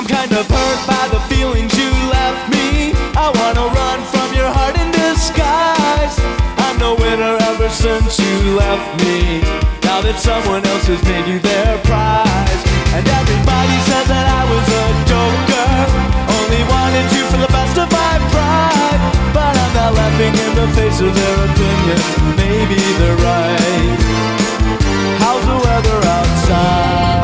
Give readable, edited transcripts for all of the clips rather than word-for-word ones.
I'm kind of hurt by the feelings you left me. I wanna run from your heart in disguise. I'm no winner ever since you left me. Now that someone else has made you their prize. And everybody says that I was a joker, only wanted you for the best of my pride. But I'm not laughing in the face of their opinions. Maybe they're right. How's the weather outside?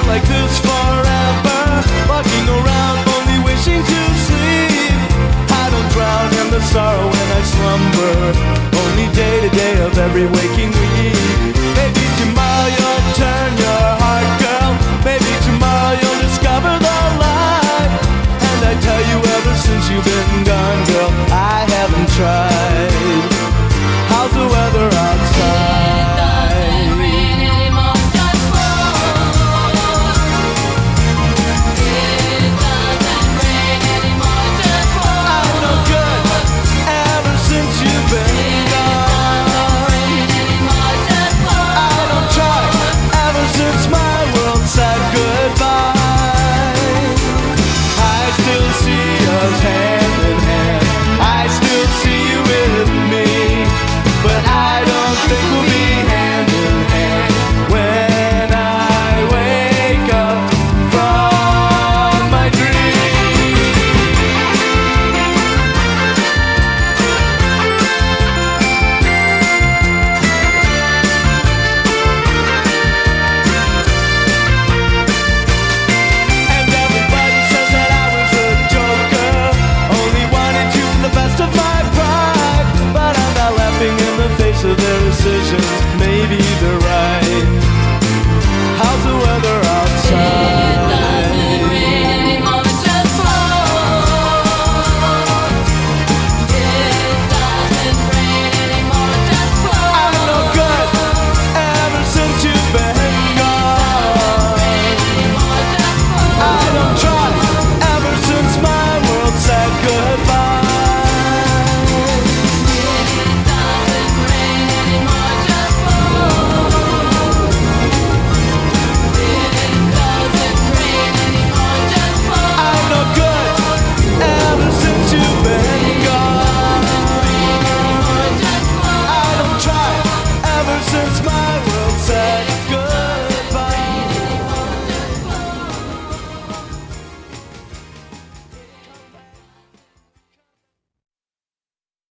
Like this forever, walking around only wishing to sleep. I don't drown in the sorrow when I slumber, only day to day of every waking